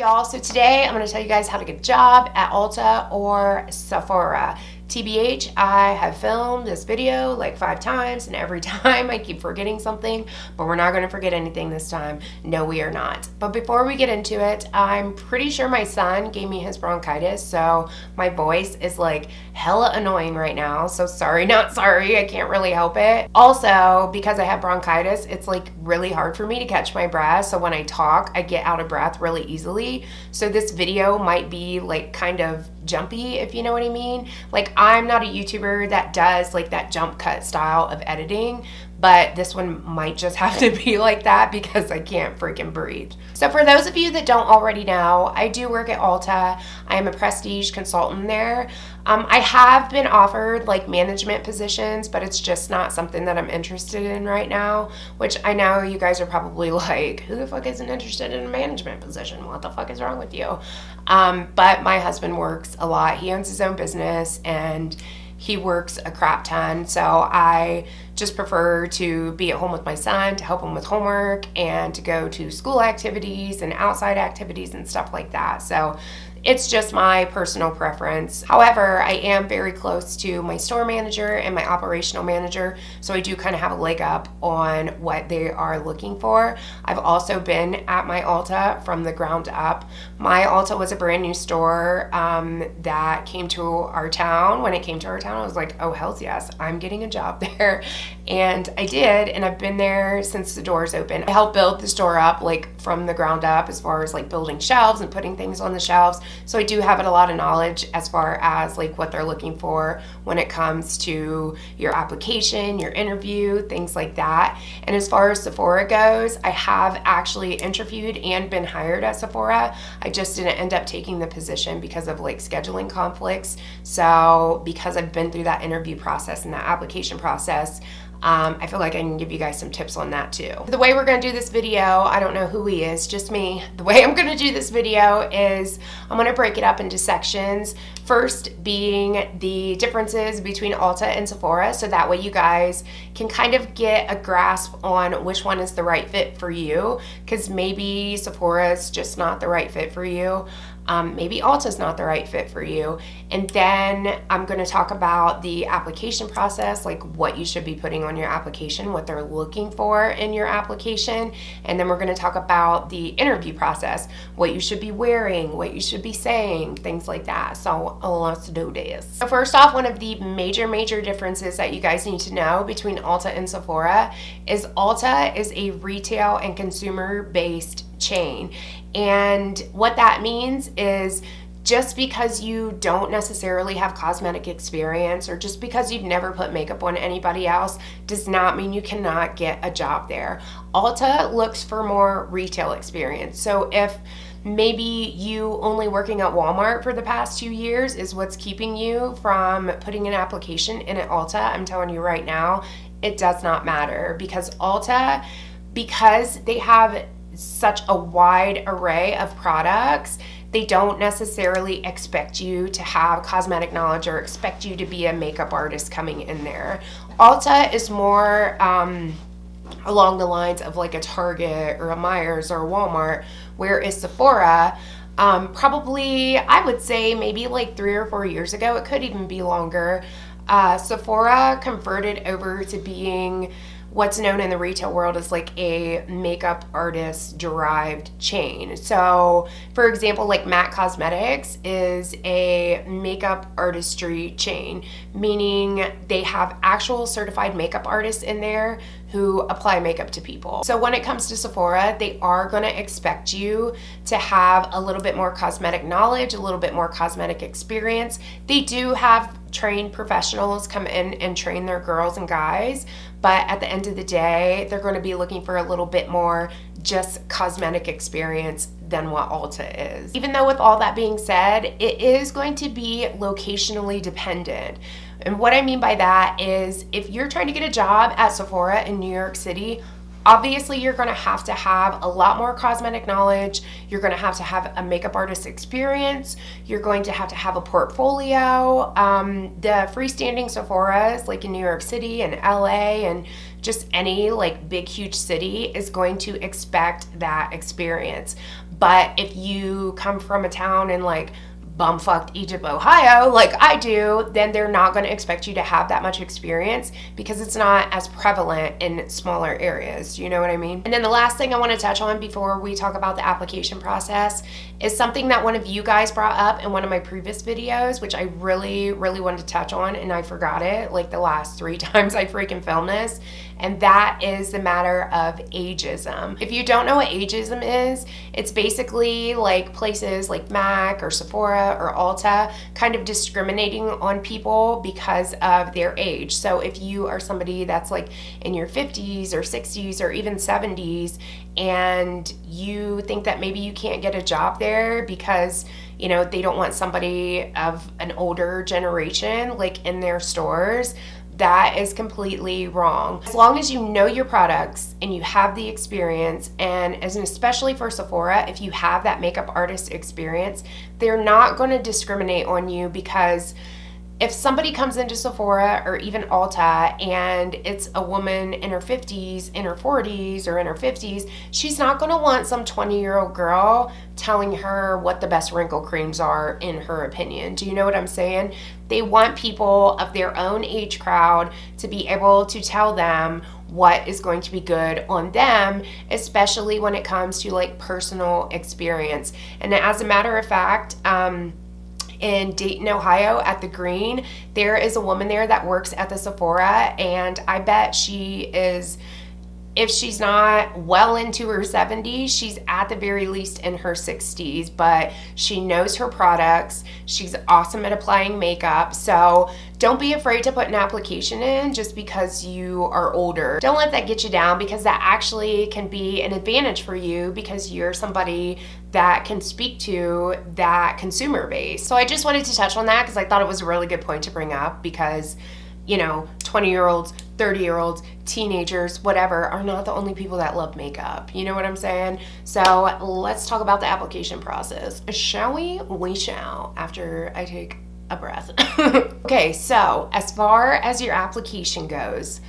y'all? So today I'm going to tell you guys how to get a job at Ulta or Sephora. TBH, I have filmed this video like 5 times and every time I keep forgetting something, but we're not going to forget anything this time. No, we are not. But before we get into it, I'm pretty sure my son gave me his bronchitis, so my voice is like hella annoying right now. So sorry, not sorry. I can't really help it. Also, because I have bronchitis, it's like really hard for me to catch my breath. So when I talk, I get out of breath really easily. So this video might be like kind of jumpy, if you know what I mean. Like, I'm not a YouTuber that does like that jump cut style of editing, but this one might just have to be like that because I can't freaking breathe. So for those of you that don't already know, I do work at Ulta. I am a prestige consultant there. I have been offered like management positions, but it's just not something that I'm interested in right now, which I know you guys are probably like, who the fuck isn't interested in a management position? What the fuck is wrong with you? But my husband works a lot. He owns his own business and he works a crap ton, so I just prefer to be at home with my son, to help him with homework, and to go to school activities and outside activities and stuff like that. So it's just my personal preference. However, I am very close to my store manager and my operational manager, so I do kind of have a leg up on what they are looking for. I've also been at my Ulta from the ground up. My Ulta was a brand new store that came to our town. When it came to our town, I was like, oh, hells yes, I'm getting a job there. And I did, and I've been there since the doors opened. I helped build the store up like from the ground up as far as like building shelves and putting things on the shelves. So I do have a lot of knowledge as far as like what they're looking for when it comes to your application, your interview, things like that. And as far as Sephora goes, I have actually interviewed and been hired at Sephora. I just didn't end up taking the position because of like scheduling conflicts. So because I've been through that interview process and that application process, I feel like I can give you guys some tips on that too. The way we're going to do this video, I don't know who he is, just me. The way I'm going to do this video is I'm going to break it up into sections. First being the differences between Ulta and Sephora, so that way you guys can kind of get a grasp on which one is the right fit for you, because maybe Sephora is just not the right fit for you. Maybe Ulta's not the right fit for you. And then I'm going to talk about the application process, like what you should be putting on your application, what they're looking for in your application. And then we're going to talk about the interview process, what you should be wearing, what you should be saying, things like that. So let's do this. So first off, one of the major differences that you guys need to know between Ulta and Sephora is Ulta is a retail and consumer-based chain. And what that means is just because you don't necessarily have cosmetic experience or just because you've never put makeup on anybody else does not mean you cannot get a job there. Ulta looks for more retail experience. So if maybe you only working at Walmart for the past 2 years is what's keeping you from putting an application in at Ulta, I'm telling you right now, it does not matter, because Ulta, because they have such a wide array of products, they don't necessarily expect you to have cosmetic knowledge or expect you to be a makeup artist coming in there. Ulta is more along the lines of like a Target or a Meijer's or a Walmart, whereas Sephora, probably I would say maybe like 3 or 4 years ago, it could even be longer, Sephora converted over to being what's known in the retail world as like a makeup artist derived chain. So for example, like MAC Cosmetics is a makeup artistry chain, meaning they have actual certified makeup artists in there who apply makeup to people. So when it comes to Sephora, they are going to expect you to have a little bit more cosmetic knowledge, a little bit more cosmetic experience. They do have trained professionals come in and train their girls and guys, but at the end of the day, they're going to be looking for a little bit more just cosmetic experience than what Ulta is. Even though with all that being said, it is going to be locationally dependent. And what I mean by that is if you're trying to get a job at Sephora in New York City, obviously you're going to have a lot more cosmetic knowledge. You're going to have a makeup artist experience. You're going to have a portfolio. The freestanding Sephoras like in New York City and LA and just any like big huge city is going to expect that experience. But if you come from a town in like bumfucked Egypt, Ohio, like I do, then they're not going to expect you to have that much experience because it's not as prevalent in smaller areas. Do you know what I mean? And then the last thing I want to touch on before we talk about the application process is something that one of you guys brought up in one of my previous videos, which I really wanted to touch on, and I forgot it like the last 3 times I freaking filmed this. And that is the matter of ageism. If you don't know what ageism is, it's basically like places like Mac or Sephora or Ulta kind of discriminating on people because of their age. So if you are somebody that's like in your 50s or 60s or even 70s and you think that maybe you can't get a job there because, you know, they don't want somebody of an older generation like in their stores, that is completely wrong. As long as you know your products and you have the experience, and especially for Sephora, if you have that makeup artist experience, they're not going to discriminate on you, because if somebody comes into Sephora or even Ulta and it's a woman in her 50s, in her 40s, or in her 50s, she's not going to want some 20-year-old girl telling her what the best wrinkle creams are in her opinion. Do you know what I'm saying? They want people of their own age crowd to be able to tell them what is going to be good on them, especially when it comes to like personal experience. And as a matter of fact, in Dayton, Ohio at the Green, there is a woman there that works at the Sephora, and I bet she is, if she's not well into her 70s, she's at the very least in her 60s, but she knows her products. She's awesome at applying makeup. So don't be afraid to put an application in just because you are older. Don't let that get you down, because that actually can be an advantage for you because you're somebody that can speak to that consumer base. So I just wanted to touch on that because I thought it was a really good point to bring up, because you know, 20-year-olds, 30-year-olds, teenagers, whatever, are not the only people that love makeup. You know what I'm saying? So let's talk about the application process. Shall we? We shall, after I take a breath. Okay, so as far as your application goes,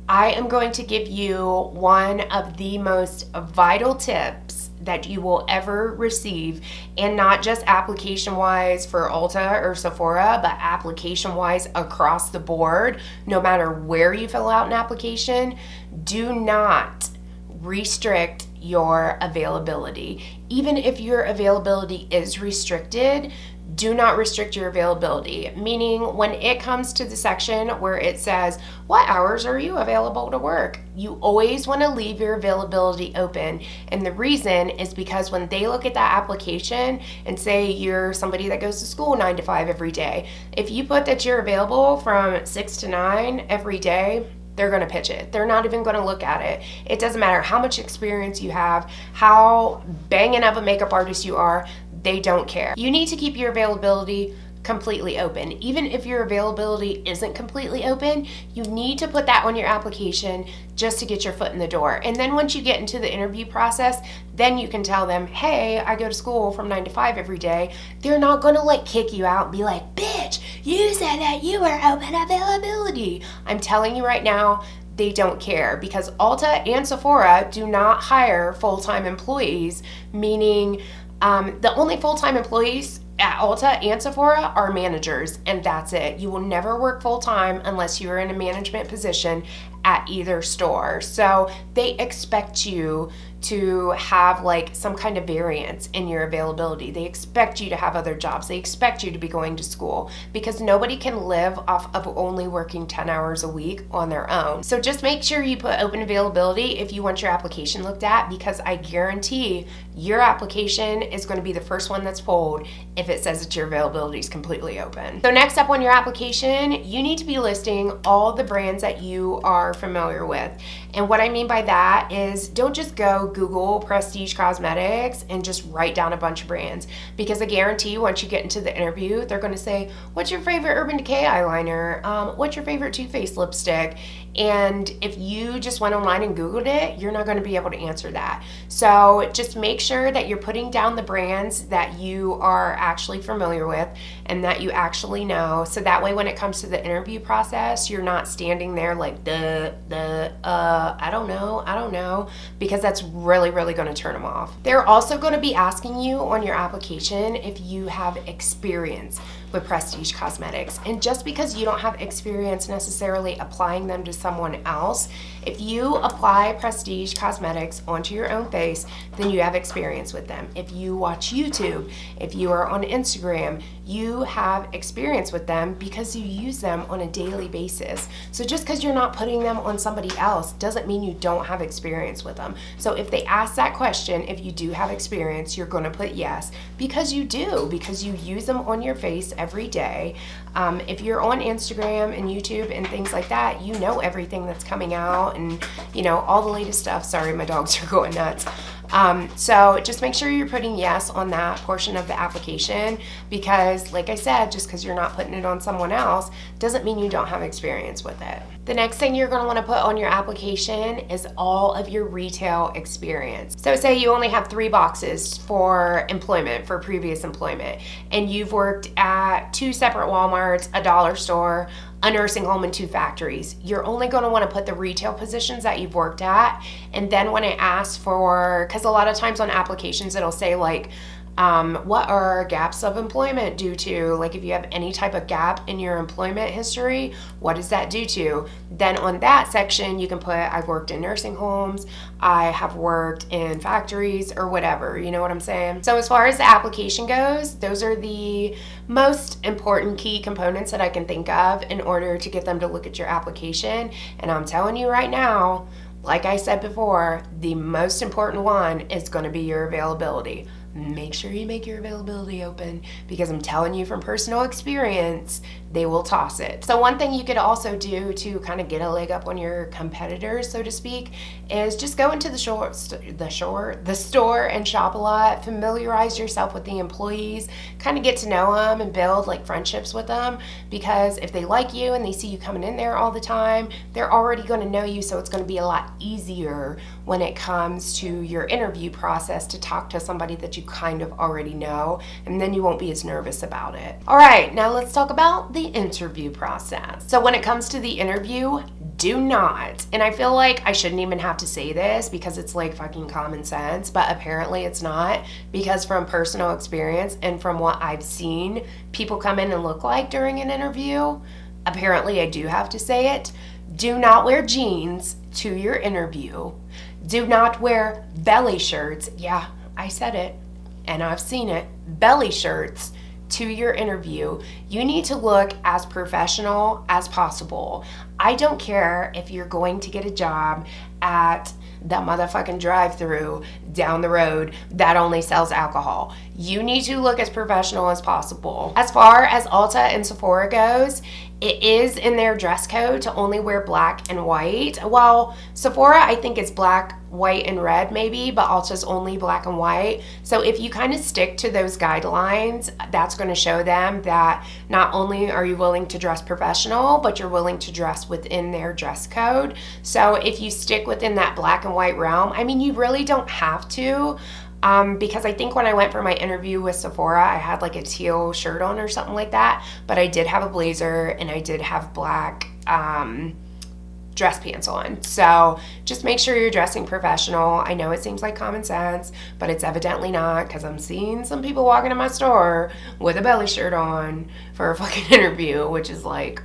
I am going to give you one of the most vital tips that you will ever receive, and not just application wise for Ulta or Sephora, but application wise across the board. No matter where you fill out an application, do not restrict your availability. Even if your availability is restricted, do not restrict your availability. Meaning, when it comes to the section where it says, what hours are you available to work? You always want to leave your availability open. And the reason is because when they look at that application and say you're somebody that goes to school 9 to 5 every day, if you put that you're available from 6 to 9 every day, they're going to pitch it. They're not even going to look at it. It doesn't matter how much experience you have, how banging of a makeup artist you are, they don't care. You need to keep your availability completely open. Even if your availability isn't completely open, you need to put that on your application just to get your foot in the door. And then once you get into the interview process, then you can tell them, hey, I go to school from 9 to 5 every day. They're not gonna like kick you out and be like, bitch, you said that you were open availability. I'm telling you right now, they don't care, because Ulta and Sephora do not hire full-time employees, meaning the only full-time employees at Ulta and Sephora are managers, and that's it. You will never work full-time unless you are in a management position at either store. So they expect you to have like some kind of variance in your availability. They expect you to have other jobs. They expect you to be going to school, because nobody can live off of only working 10 hours a week on their own. So just make sure you put open availability if you want your application looked at, because I guarantee your application is going to be the first one that's pulled if it says that your availability is completely open. So next up on your application, you need to be listing all the brands that you are familiar with. And what I mean by that is, don't just go Google prestige cosmetics and just write down a bunch of brands, because I guarantee once you get into the interview, they're going to say, what's your favorite Urban Decay eyeliner? What's your favorite Too Faced lipstick? And if you just went online and Googled it, you're not going to be able to answer that. So just make sure that you're putting down the brands that you are actually familiar with and that you actually know. So that way when it comes to the interview process, you're not standing there like, I don't know, because that's really, really going to turn them off. They're also going to be asking you on your application if you have experience with prestige cosmetics. And just because you don't have experience necessarily applying them to someone else, if you apply prestige cosmetics onto your own face, then you have experience with them. If you watch YouTube, if you are on Instagram, you have experience with them because you use them on a daily basis. So just because you're not putting them on somebody else doesn't mean you don't have experience with them. So if they ask that question, if you do have experience, you're going to put yes, because you do, because you use them on your face every day. If you're on Instagram and YouTube and things like that, you know everything that's coming out and, you know, all the latest stuff. Sorry, my dogs are going nuts. So just make sure you're putting yes on that portion of the application, because like I said, just because you're not putting it on someone else doesn't mean you don't have experience with it. The next thing you're going to want to put on your application is all of your retail experience. So say you only have 3 boxes for employment, for previous employment, and you've worked at 2 separate Walmarts, a dollar store, a nursing home, and 2 factories. You're only going to want to put the retail positions that you've worked at. And then when it asks for, because a lot of times on applications it'll say like, what are gaps of employment due to? Like if you have any type of gap in your employment history, what is that due to? Then on that section, you can put, I've worked in nursing homes, I have worked in factories, or whatever, you know what I'm saying? So as far as the application goes, those are the most important key components that I can think of in order to get them to look at your application. And I'm telling you right now, like I said before, the most important one is going to be your availability. Make sure you make your availability open, because I'm telling you from personal experience, they will toss it. So one thing you could also do to kind of get a leg up on your competitors, so to speak, is just go into the store and shop a lot. Familiarize yourself with the employees, kind of get to know them and build like friendships with them, because if they like you and they see you coming in there all the time, they're already going to know you. So it's going to be a lot easier when it comes to your interview process to talk to somebody that you kind of already know, and then you won't be as nervous about it. All right, now let's talk about the interview process. So when it comes to the interview, do not, and I feel like I shouldn't even have to say this because it's like fucking common sense, but apparently it's not, because from personal experience and from what I've seen people come in and look like during an interview, apparently I do have to say it. Do not wear jeans to your interview. Do not wear belly shirts. Yeah, I said it, and I've seen it. Belly shirts to your interview. You need to look as professional as possible. I don't care if you're going to get a job at the motherfucking drive-through down the road that only sells alcohol. You need to look as professional as possible. As far as Ulta and Sephora goes, it is in their dress code to only wear black and white. Well, Sephora, I think it's black, white, and red maybe, but Ulta's only black and white. So if you kind of stick to those guidelines, that's going to show them that not only are you willing to dress professional, but you're willing to dress within their dress code. So if you stick within that black and white realm, I mean, you really don't have to. Because I think when I went for my interview with Sephora, I had like a teal shirt on or something like that, but I did have a blazer and I did have black dress pants on. So just make sure you're dressing professional. I know it seems like common sense, but it's evidently not, because I'm seeing some people walking in my store with a belly shirt on for a fucking interview, which is like,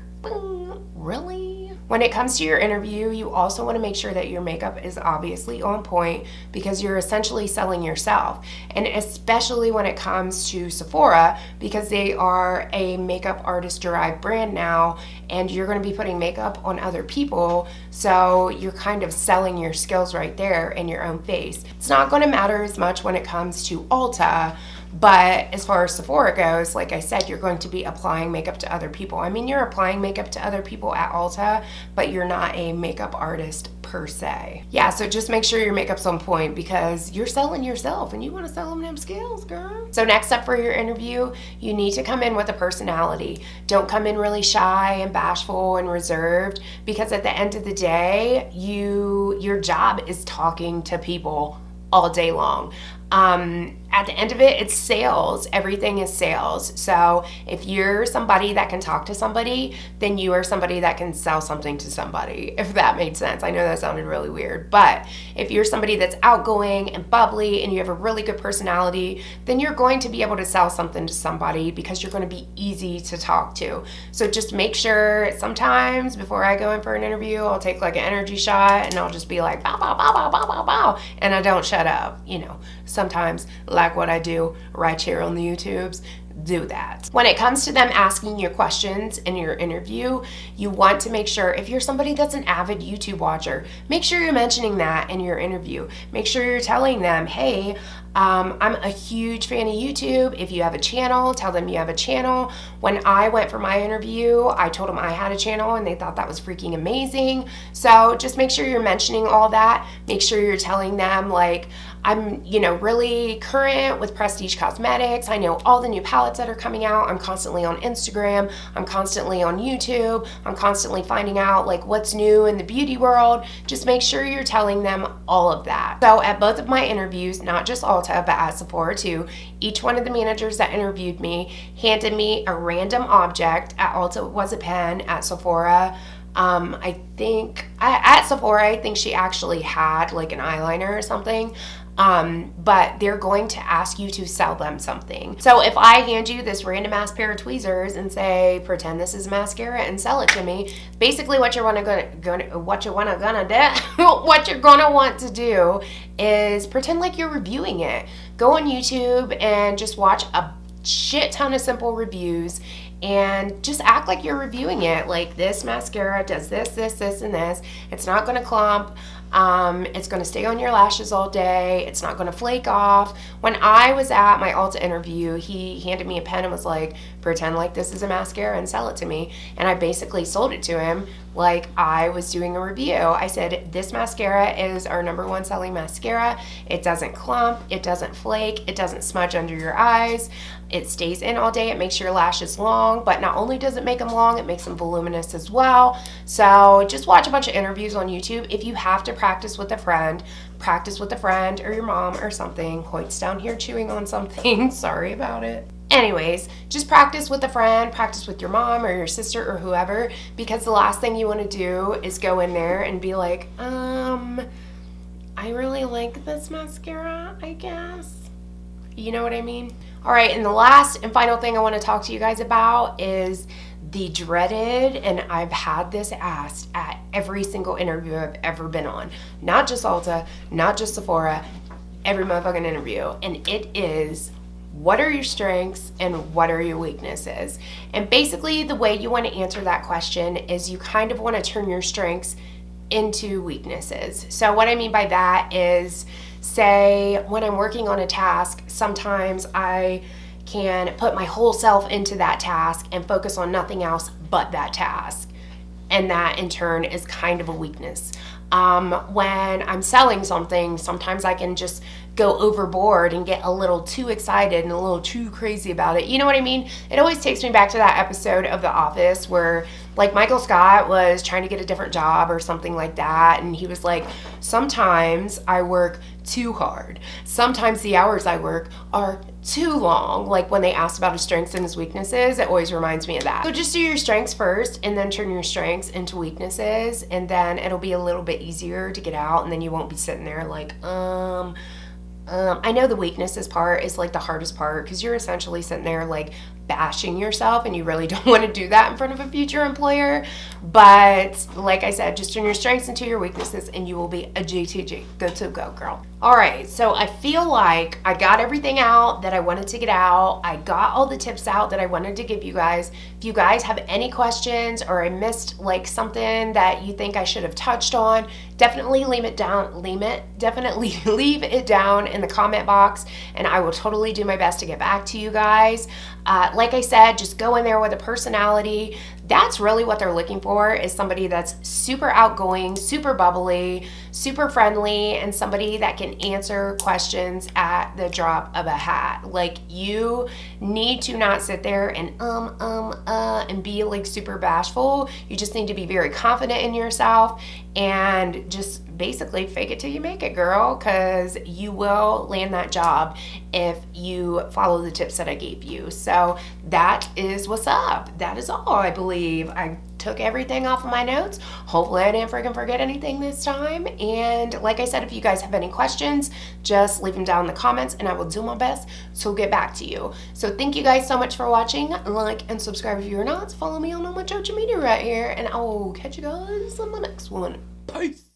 really? When it comes to your interview, you also want to make sure that your makeup is obviously on point, because you're essentially selling yourself. And especially when it comes to Sephora, because they are a makeup artist derived brand now, and you're going to be putting makeup on other people. So you're kind of selling your skills right there in your own face. It's not going to matter as much when it comes to Ulta, but as far as Sephora goes, like I said, you're going to be applying makeup to other people. I mean, you're applying makeup to other people at Ulta, but you're not a makeup artist per se. Yeah, so just make sure your makeup's on point, because you're selling yourself and you want to sell them skills, girl. So next up for your interview, you need to come in with a personality. Don't come in really shy and bashful and reserved, because at the end of the day, your job is talking to people all day long. At the end of it, it's sales. Everything is sales. So if you're somebody that can talk to somebody, then you are somebody that can sell something to somebody, if that made sense. I know that sounded really weird, but if you're somebody that's outgoing and bubbly and you have a really good personality, then you're going to be able to sell something to somebody because you're going to be easy to talk to. So just make sure, sometimes before I go in for an interview, I'll take like an energy shot and I'll just be like, bow, bow, bow, bow, bow, bow, bow, and I don't shut up. You know, sometimes, like what I do right here on the YouTubes, do that. When it comes to them asking you questions in your interview, you want to make sure, if you're somebody that's an avid YouTube watcher, make sure you're mentioning that in your interview. Make sure you're telling them, hey, I'm a huge fan of YouTube. If you have a channel, tell them you have a channel. When I went for my interview, I told them I had a channel and they thought that was freaking amazing. So just make sure you're mentioning all that. Make sure you're telling them, like, I'm, you know, really current with prestige cosmetics. I know all the new palettes that are coming out. I'm constantly on Instagram. I'm constantly on YouTube. I'm constantly finding out like what's new in the beauty world. Just make sure you're telling them all of that. So at both of my interviews, not just Ulta, but at Sephora too, each one of the managers that interviewed me handed me a random object. At Ulta it was a pen. At Sephora, I think at Sephora, I think she actually had like an eyeliner or something. But they're going to ask you to sell them something. So if I hand you this random ass pair of tweezers and say, pretend this is mascara and sell it to me, basically what you're gonna want to do is pretend like you're reviewing it. Go on YouTube and just watch a shit ton of simple reviews and just act like you're reviewing it. Like, this mascara does this, this, this, and this. It's not gonna clump. It's going to stay on your lashes all day. It's not going to flake off. When I was at my Ulta interview, he handed me a pen and was like, pretend like this is a mascara and sell it to me. And I basically sold it to him like I was doing a review. I said, this mascara is our #1 selling mascara. It doesn't clump. It doesn't flake. It doesn't smudge under your eyes. It stays in all day. It makes your lashes long, but not only does it make them long, it makes them voluminous as well. So just watch a bunch of interviews on YouTube. If you have to practice with a friend or your mom or something. Hoyt's down here chewing on something. Sorry about it. Anyways, just practice with a friend, practice with your mom or your sister or whoever, because the last thing you want to do is go in there and be like, I really like this mascara, I guess. You know what I mean? All right, and the last and final thing I want to talk to you guys about is the dreaded, and I've had this asked at every single interview I've ever been on. Not just Ulta, not just Sephora, every motherfucking interview. And it is, what are your strengths and what are your weaknesses? And basically the way you want to answer that question is you kind of want to turn your strengths into weaknesses. So what I mean by that is, say when I'm working on a task, sometimes I can put my whole self into that task and focus on nothing else but that task. And that in turn is kind of a weakness. When I'm selling something, sometimes I can just go overboard and get a little too excited and a little too crazy about it. You know what I mean? It always takes me back to that episode of The Office where, like, Michael Scott was trying to get a different job or something like that, and he was like, sometimes I work too hard. Sometimes the hours I work are too long. Like, when they asked about his strengths and his weaknesses, it always reminds me of that. So just do your strengths first and then turn your strengths into weaknesses, and then it'll be a little bit easier to get out, and then you won't be sitting there like, I know the weaknesses part is like the hardest part because you're essentially sitting there like bashing yourself and you really don't want to do that in front of a future employer. But like I said, just turn your strengths into your weaknesses and you will be a GTG. Good to go, girl. All right, so I feel like I got everything out that I wanted to get out. I got all the tips out that I wanted to give you guys. If you guys have any questions or I missed like something that you think I should have touched on, definitely leave it down in the comment box and I will totally do my best to get back to you guys. Like I said, just go in there with a personality. That's really what they're looking for, is somebody that's super outgoing, super bubbly, super friendly and somebody that can answer questions at the drop of a hat. Like, you need to not sit there and and be like super bashful. You just need to be very confident in yourself and just basically fake it till you make it, girl, because you will land that job if you follow the tips that I gave you. So that is what's up. That is all, I believe. I took everything off of my notes. Hopefully I didn't freaking forget anything this time. And like I said, if you guys have any questions, just leave them down in the comments and I will do my best to get back to you. So thank you guys so much for watching. Like and subscribe if you're not. Follow me on all my social media right here, and I will catch you guys on the next one. Peace.